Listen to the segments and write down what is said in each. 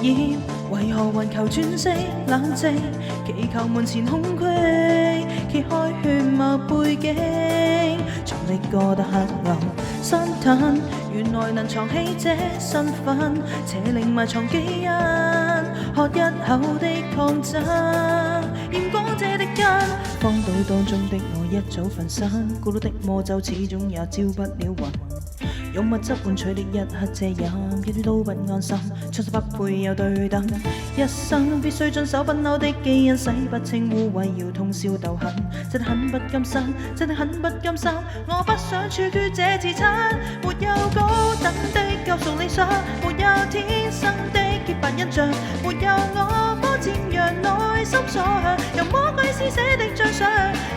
厭，為何還求轉息冷靜？祈求門前空隙，揭開血脈背景，從歷過的黑暗山灘，原來能藏起這身份，邪靈埋藏基因，喝一口的抗爭，驗光者的根，荒島當中的我一早焚身，孤獨的魔咒始終也招不了魂。用物質換取的一刻遮掩，一啲都不安心，出世不配有對等，一生必須遵守不朽的基因，洗不清污穢要通宵鬥狠，真的很不甘心，真的很不甘心，我不想處決這自親，沒有高等的救贖理想，沒有天生的潔白印象，沒有我魔戰讓內心所向，由魔鬼施捨的獎賞，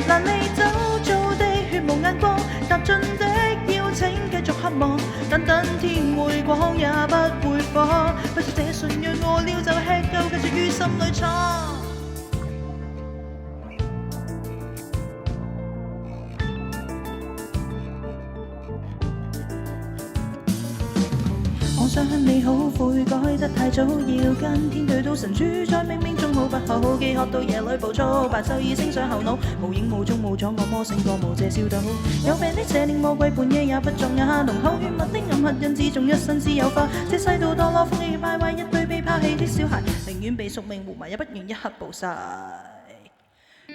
難離走早的血無眼光，踏進的邀請繼續渴望，等等天會光也不會放，不說這信仰餓了就吃夠，繼續於心裏闖。我想向你好悔改得太早，要跟天對賭神主宰，冥冥中好不好，飢渴到夜裏暴躁，白晝已升上後腦，無影無蹤無阻我魔勝過無謝笑到，有病的邪靈魔鬼半夜也不作啞，濃厚血脈的暗黑因子中一身自有化，這世道墮落風氣敗壞，一堆被拋棄的小孩，寧願被宿命活埋也不願一刻暴曬。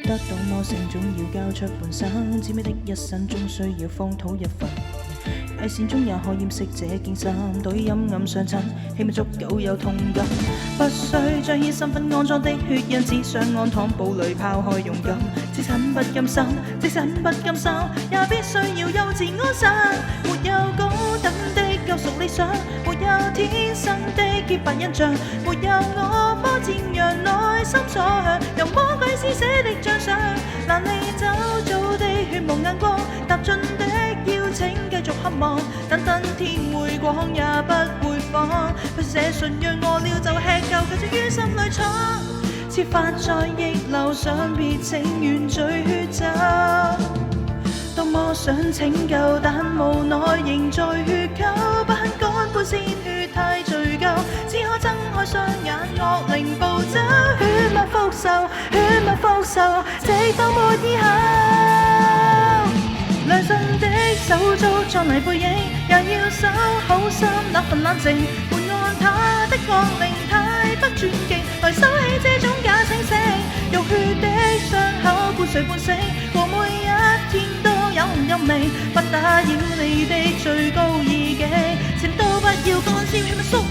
得到魔性總要交出半生，姊妹的一生終需要荒土一份，偽善中也可掩飾這驚心，對陰暗上襯，希望足夠有痛感，不需彰顯身份骯髒的血印，只想安躺堡壘拋開勇敢，即使很不甘心，即使很不甘心，也必須要幼稚安生，沒有高等的救贖理想，沒有天生的潔白印象，沒有我魔戰讓內心所向，由魔鬼施捨的獎賞，難離走早的血無眼光，踏進的邀請繼續渴望，等等天會光也不會放，不這信仰餓了就吃夠，繼續於心裏闖，設法在逆流上別情願醉血走，多麼想拯救，但無奈仍在血溝，不肯乾杯鮮血太醉疚，只可睜開雙眼惡靈暴走，血脈復仇，血脈復仇，直到沒以後。良神的手足壯麗背影，也要守好心那份冷靜，瞞按他的惡靈太不尊敬，來收起這種假清醒，浴血的傷口半睡半醒，和每一天都有紅有味，不打擾你的最高意境，情都不要干涉，血脈縮